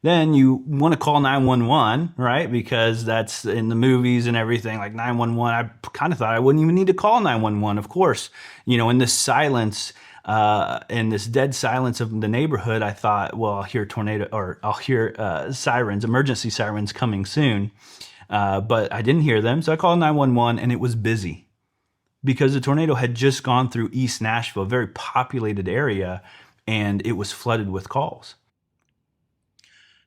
Then you want to call 911, right? Because that's in the movies and everything, like 911. I kind of thought I wouldn't even need to call 911, of course. In this silence, in this dead silence of the neighborhood, I thought, well, I'll hear tornado or I'll hear sirens, emergency sirens coming soon. But I didn't hear them. So I called 911 and it was busy because the tornado had just gone through East Nashville, a very populated area, and it was flooded with calls.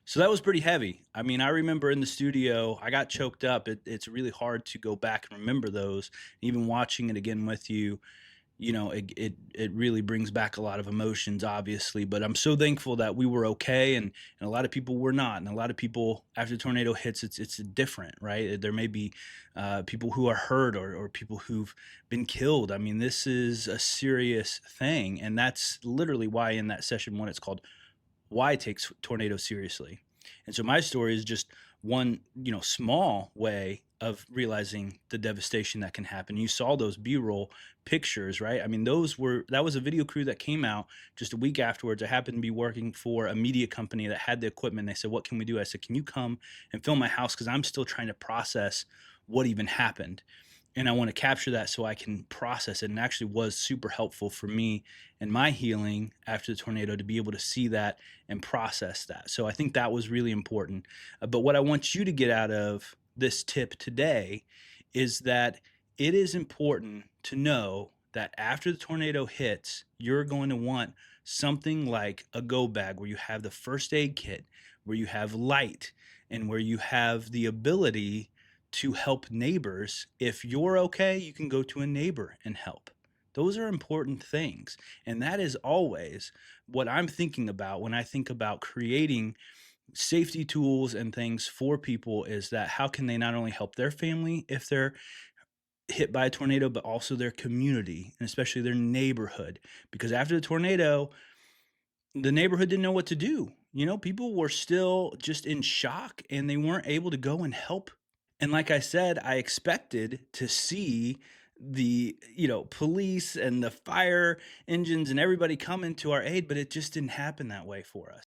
So that was pretty heavy. I mean, I remember in the studio, I got choked up. It's really hard to go back and remember those. Even watching it again with you, it really brings back a lot of emotions, obviously. But I'm so thankful that we were okay, and a lot of people were not. And a lot of people, after the tornado hits, it's different, right? There may be people who are hurt, or people who've been killed. I mean, this is a serious thing, and that's literally why in that session one, it's called "Why Takes Tornadoes Seriously." And so my story is just one, small way of realizing the devastation that can happen. You saw those B-roll pictures, right? I mean, that was a video crew that came out just a week afterwards. I happened to be working for a media company that had the equipment. They said, "What can we do?" I said, "Can you come and film my house? Because I'm still trying to process what even happened. And I want to capture that so I can process it." And it actually was super helpful for me and my healing after the tornado to be able to see that and process that. So I think that was really important. But what I want you to get out of this tip today is that it is important to know that after the tornado hits, you're going to want something like a go bag where you have the first aid kit, where you have light, and where you have the ability to help neighbors. If you're okay, you can go to a neighbor and help. Those are important things. And that is always what I'm thinking about when I think about creating safety tools and things for people, is that how can they not only help their family if they're hit by a tornado, but also their community and especially their neighborhood. Because after the tornado, the neighborhood didn't know what to do. People were still just in shock and they weren't able to go and help. And like I said, I expected to see the, police and the fire engines and everybody coming to our aid, but it just didn't happen that way for us.